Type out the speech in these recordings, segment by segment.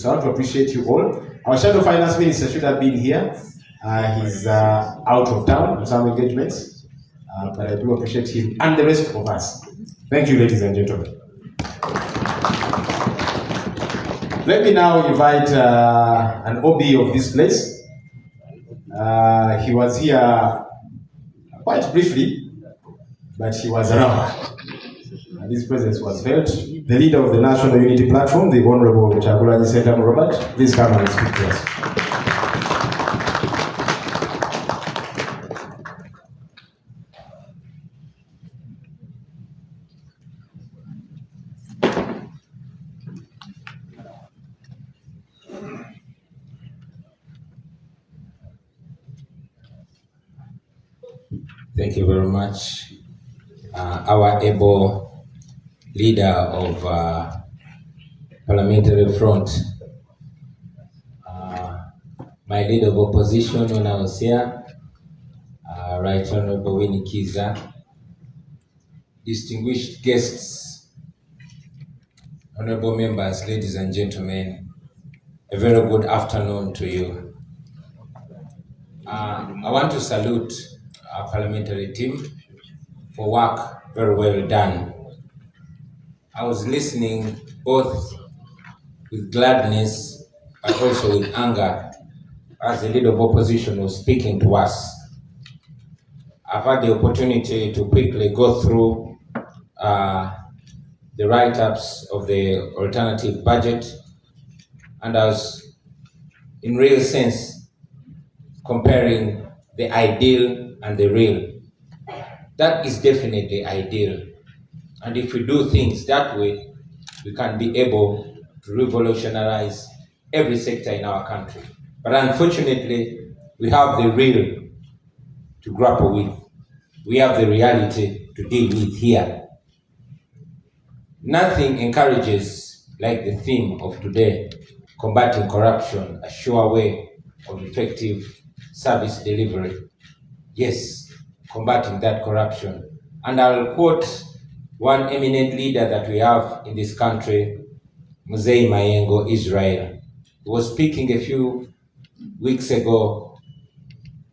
So I want to appreciate you all. Our Shadow Finance Minister should have been here. He's out of town on some engagements, but I do appreciate him and the rest of us. Thank you, ladies and gentlemen. Let me now invite an OB of this place. He was here quite briefly, but he was around. And his presence was felt. The leader of the National Unity Platform, the Honorable Chagulani Sentam Robert, please come and speak to us. Thank you very much. Our able leader of parliamentary front, my leader of opposition when I was here, Right Honorable Winnie Kiza, distinguished guests, honorable members, ladies and gentlemen, a very good afternoon to you. I want to salute our parliamentary team for work very well done. I was listening both with gladness but also with anger as the leader of opposition was speaking to us. I've had the opportunity to quickly go through the write-ups of the alternative budget, and I was in real sense comparing the ideal and the real. That is definitely ideal. And if we do things that way, we can be able to revolutionize every sector in our country. But unfortunately, we have the real to grapple with. We have the reality to deal with here. Nothing encourages like the theme of today, combating corruption, a sure way of effective service delivery. Yes, combating that corruption. And I'll quote one eminent leader that we have in this country, Mzee Mayengo Israel. He was speaking a few weeks ago.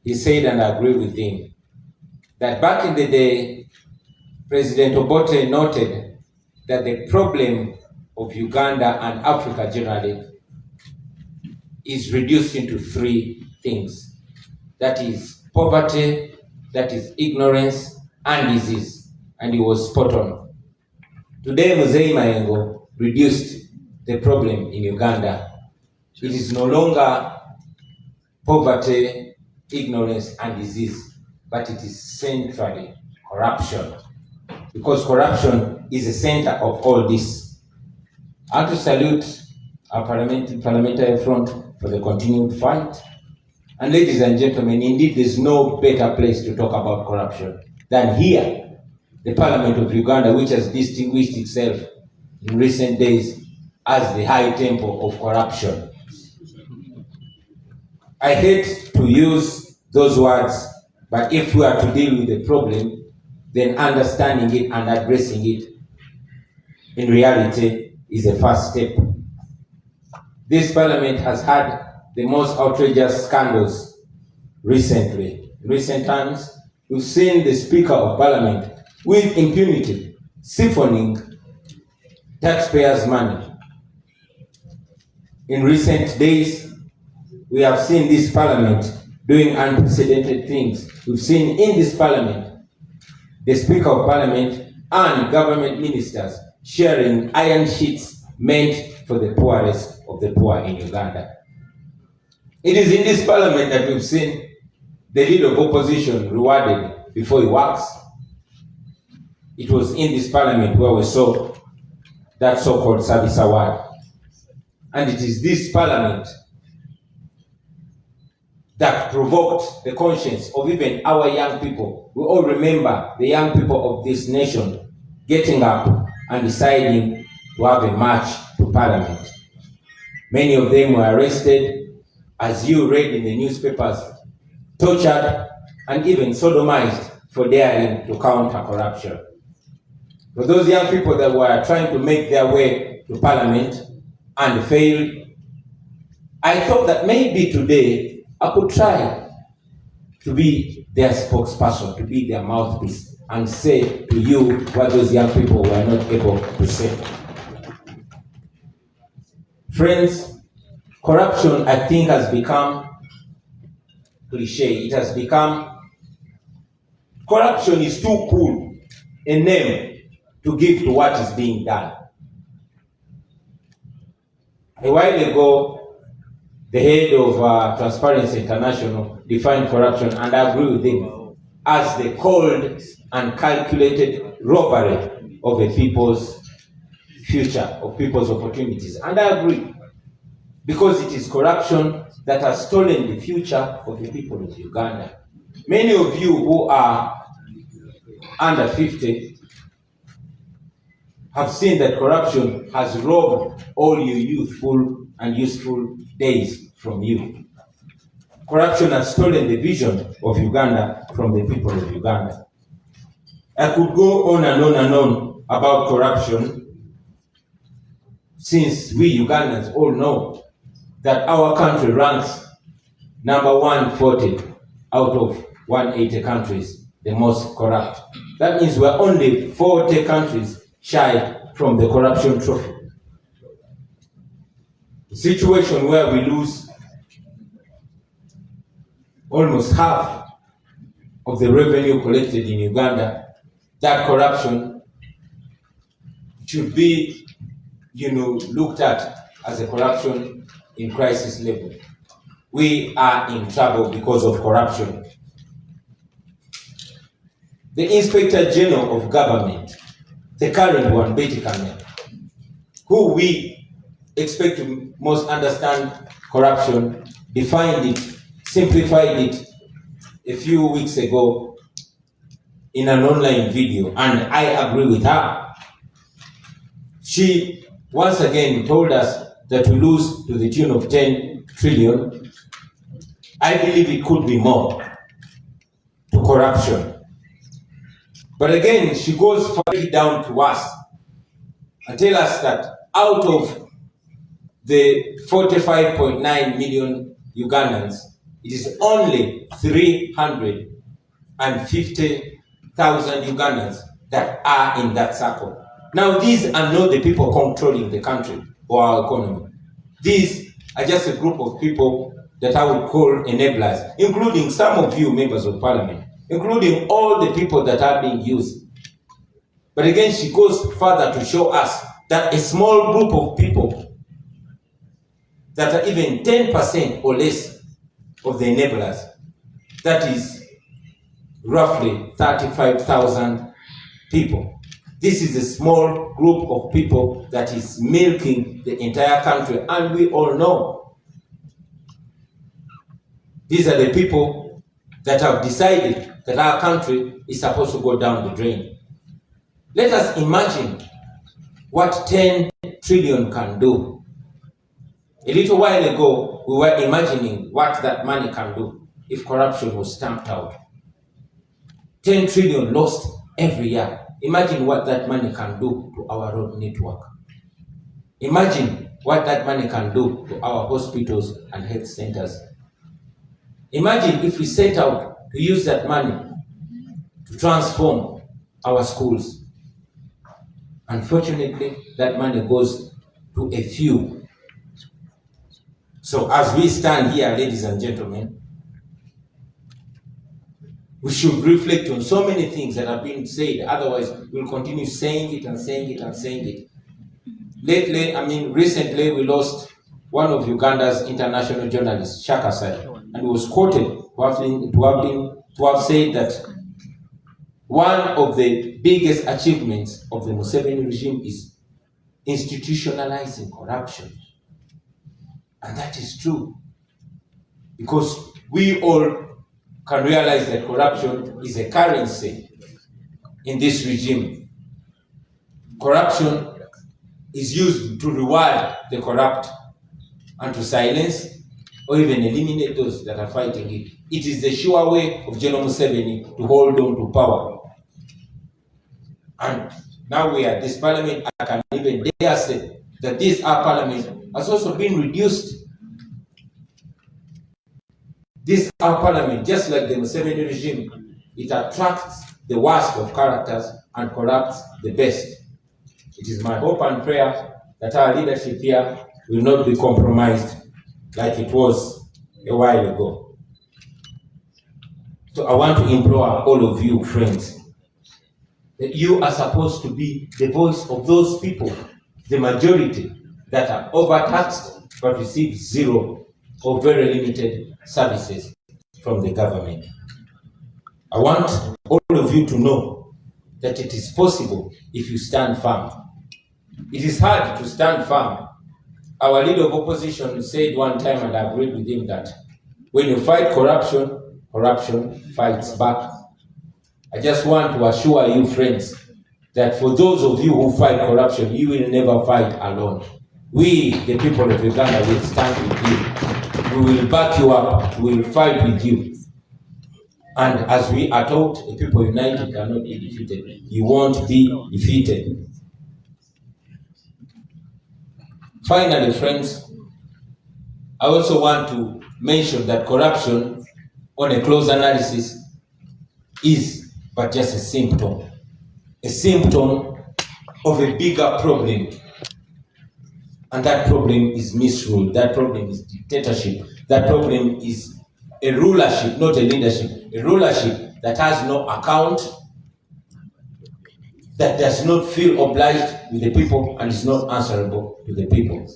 He said, and I agree with him, that back in the day, President Obote noted that the problem of Uganda and Africa generally is reduced into three things. That is poverty, that is ignorance, and disease. And he was spot on. Today, Mzee Mayengo reduced the problem in Uganda. It is no longer poverty, ignorance, and disease, but it is centrally corruption. Because corruption is the center of all this. I want to salute our parliamentary front for the continued fight. And ladies and gentlemen, indeed, there's no better place to talk about corruption than here, the Parliament of Uganda, which has distinguished itself in recent days as the high temple of corruption. I hate to use those words, but if we are to deal with the problem, then understanding it and addressing it in reality is a first step. This parliament has had the most outrageous scandals recently. In recent times, we've seen the Speaker of Parliament with impunity siphoning taxpayers' money. In recent days, we have seen this parliament doing unprecedented things. We've seen in this parliament the Speaker of Parliament and government ministers sharing iron sheets meant for the poorest of the poor in Uganda. It is in this parliament that we've seen the leader of opposition rewarded before he works. It was in this parliament where we saw that so-called service award. And it is this parliament that provoked the conscience of even our young people. We all remember the young people of this nation getting up and deciding to have a march to parliament. Many of them were arrested, as you read in the newspapers, tortured, and even sodomized for daring to counter corruption. For those young people that were trying to make their way to parliament and failed, I thought that maybe today I could try to be their spokesperson, to be their mouthpiece, and say to you what those young people were not able to say. Friends, corruption, I think, has become cliche. It has become, corruption is too cool a name to give to what is being done. A while ago, the head of Transparency International defined corruption, and I agree with him, as the cold and calculated robbery of a people's future, of people's opportunities. And I agree, because it is corruption that has stolen the future of the people of Uganda. Many of you who are under 50 have seen that corruption has robbed all your youthful and useful days from you. Corruption has stolen the vision of Uganda from the people of Uganda. I could go on and on and on about corruption, since we Ugandans all know that our country ranks number 140 out of 180 countries, the most corrupt. That means we're only 40 countries shy from the corruption trophy. A situation where we lose almost half of the revenue collected in Uganda. That corruption should be, looked at as a corruption in crisis level. We are in trouble because of corruption. The Inspector General of Government, the current one, Betty Kamel, who we expect to most understand corruption, defined it, simplified it a few weeks ago in an online video, and I agree with her. She once again told us that we lose to the tune of 10 trillion. I believe it could be more to corruption. But again, she goes further down to us and tell us that out of the 45.9 million Ugandans, it is only 350,000 Ugandans that are in that circle. Now, these are not the people controlling the country or our economy. These are just a group of people that I would call enablers, including some of you members of parliament, including all the people that are being used. But again, she goes further to show us that a small group of people that are even 10% or less of the enablers, that is roughly 35,000 people. This is a small group of people that is milking the entire country, and we all know these are the people that have decided that our country is supposed to go down the drain. Let us imagine what 10 trillion can do. A little while ago, we were imagining what that money can do if corruption was stamped out. 10 trillion lost every year. Imagine what that money can do to our road network. Imagine what that money can do to our hospitals and health centers. Imagine if we set out to use that money to transform our schools. Unfortunately, that money goes to a few. So as we stand here, ladies and gentlemen, we should reflect on so many things that have been said. Otherwise, we'll continue saying it and saying it and saying it. Recently, we lost one of Uganda's international journalists, Shakasai, and he was quoted to have said that one of the biggest achievements of the Museveni regime is institutionalizing corruption. And that is true, because we all can realize that corruption is a currency in this regime. Corruption is used to reward the corrupt and to silence or even eliminate those that are fighting it. It is the sure way of General Museveni to hold on to power. And now we are at this parliament, I can even dare say that this our parliament has also been reduced This our parliament, just like the Museveni regime, it attracts the worst of characters and corrupts the best. It is my hope and prayer that our leadership here will not be compromised like it was a while ago. So I want to implore all of you, friends, that you are supposed to be the voice of those people, the majority that are overtaxed but receive zero or very limited services from the government. I want all of you to know that it is possible if you stand firm. It is hard to stand firm. Our leader of opposition said one time, and I agreed with him, that when you fight corruption, corruption fights back. I just want to assure you, friends, that for those of you who fight corruption, you will never fight alone. We, the people of Uganda, will stand with you. We will back you up. We will fight with you. And as we are taught, the people united cannot be defeated. You won't be defeated. Finally, friends, I also want to mention that corruption, on a close analysis, is but just a symptom of a bigger problem. And that problem is misrule. That problem is dictatorship. That problem is a rulership, not a leadership. A rulership that has no account, that does not feel obliged with the people and is not answerable to the people.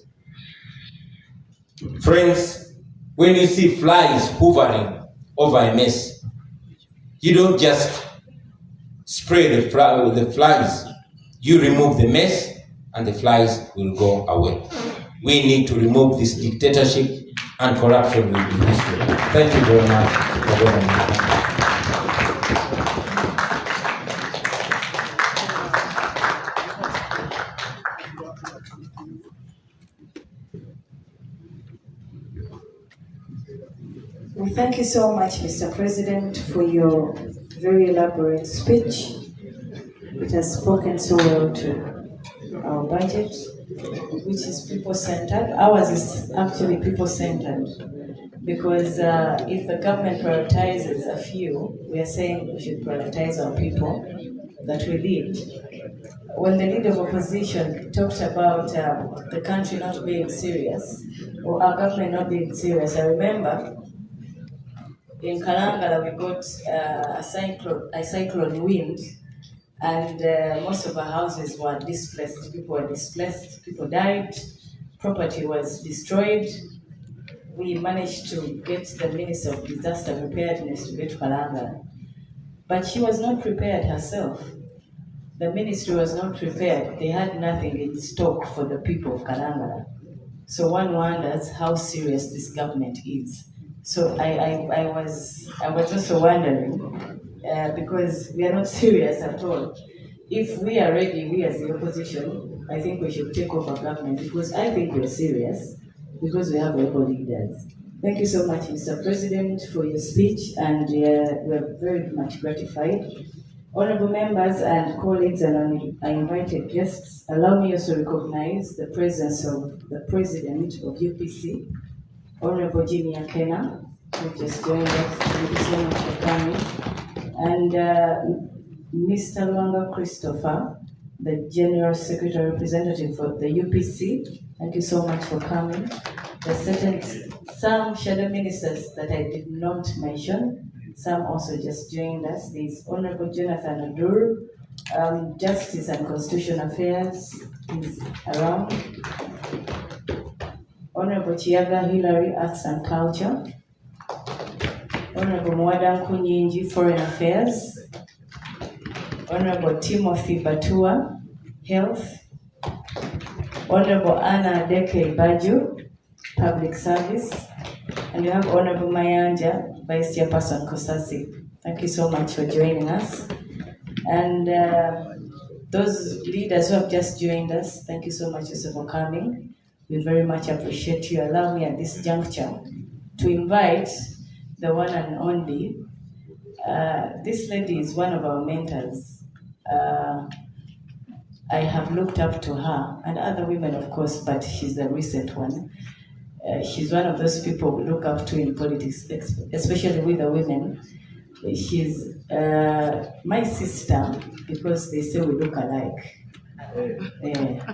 Friends, when you see flies hovering over a mess, you don't just spray the flies. You remove the mess and the flies will go away. We need to remove this dictatorship and corruption will be history. Thank you very much for having me. Well, thank you so much, Mr. President, for your very elaborate speech. It has spoken so well to our budget, which is people-centered. Ours is actually people-centered because if the government prioritizes a few, we are saying we should prioritize our people that we lead. When the leader of opposition talked about the country not being serious, or our government not being serious, I remember in Kalangala we got a cyclone wind, and most of our houses were displaced. People were displaced, people died, property was destroyed. We managed to get the Minister of Disaster Preparedness to get to Kalangala. But she was not prepared herself. The ministry was not prepared. They had nothing in stock for the people of Kalangala. So one wonders how serious this government is. So I was also wondering, because we are not serious at all. If we are ready, we as the opposition, I think we should take over government, because I think we're serious, because we have able leaders. Thank you so much, Mr. President, for your speech, and we're very much gratified. Honorable members and colleagues and invited guests, allow me also to recognize the presence of the President of UPC, Honorable Jimmy Akena, who just joined us. Thank you so much for coming. And Mr. Lwanga Christopher, the General Secretary Representative for the UPC. Thank you so much for coming. There's some shadow ministers that I did not mention. Some also just joined us. There's Honorable Jonathan Adur, Justice and Constitutional Affairs is around. Honorable Chiaga Hillary, Arts and Culture. Honorable Mwada Kunyinji, Foreign Affairs. Honorable Timothy Batua, Health. Honorable Anna Deke Baju, Public Service. And you have Honorable Mayanja, Vice Chairperson Kosasi. Thank you so much for joining us. And those leaders who have just joined us, thank you so much also for coming. We very much appreciate you. Allow me at this juncture to invite the one and only. This lady is one of our mentors. I have looked up to her, and other women, of course, but she's a recent one. She's one of those people we look up to in politics, especially with the women. She's my sister because they say we look alike.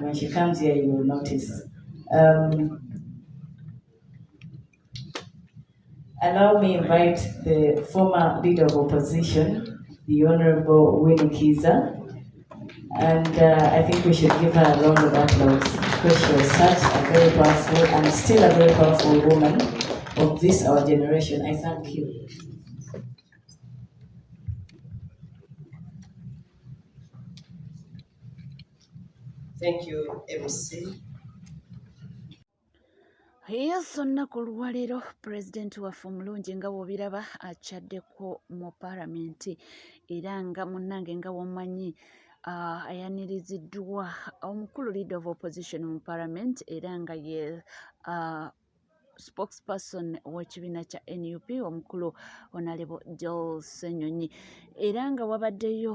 When she comes here, you will notice. Allow me invite the former leader of opposition, the Honorable Winnie Kiza, and I think we should give her a round of applause because she was such a very powerful and still a very powerful woman of this our generation. I thank you. Thank you, MC. Yes, olunaku olwaleero pulezidenti waffe omulungi nga bw'obiraba akyaddeko mu paalamenti era nga munnange nga w'omanyi ayaniriziddwa omukulu leader of opposition mu paalamenti era nga ye spokesperson w'ekibiina kya NUP omukulu Honorable Joel Ssenyonyi era nga wabaddeyo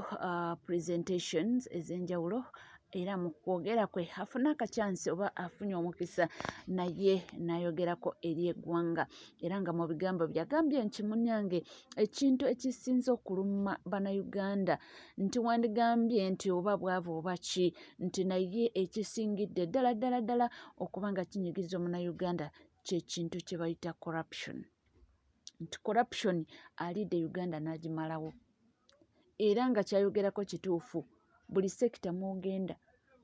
presentations ez'enjawulo era mu kwogera kwe afuna akacyansi oba afunye omukisa naye n'ayogerako eri eggwanga era nga mu bigambo byagambye nti munnyange ekintu ekisinze okuluma bannayuganda nti wandigambye nti oba bwavu oba ki nti naye ekisingidde ddala okuba nga kinyigiriza omunnayuganda kyekintu kye bayita corruption nti corruption alidde Uganda n'agimalawo era nga kyayogerako kituufu buli sekita mwogenda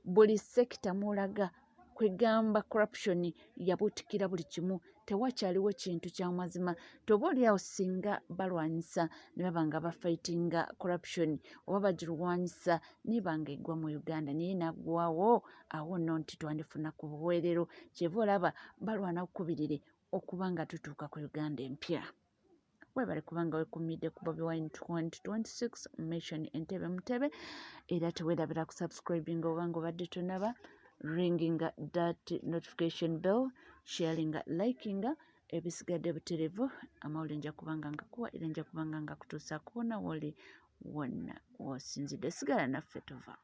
buli sekita mwolaga kwegamba corruption yabuutikira buli kimu tewakyaliwo kintu kya mazima toba oli awo singa balwanyisa ne baba nga bafaitinga corruption oba bagirwanyisa nebanga eggwa mu Uganda naye naggwawo awo nno nti twandifuna ku buweerero kyeva olaba balwana okubirire okuba nga tutuuka ku Uganda empya webale kubanga wekumidde ku Bobi Wine 2026 mission Entebbe Mutebe era teweerabira ku subscribing obanga obadde tonaba ringing that notification bell sharing liking ebisigadde buterevu amawulire nja kubanga ngakuwa era nja kubanga ngakutuusa kuwona woli wonna wosinzidde sigala naffe tova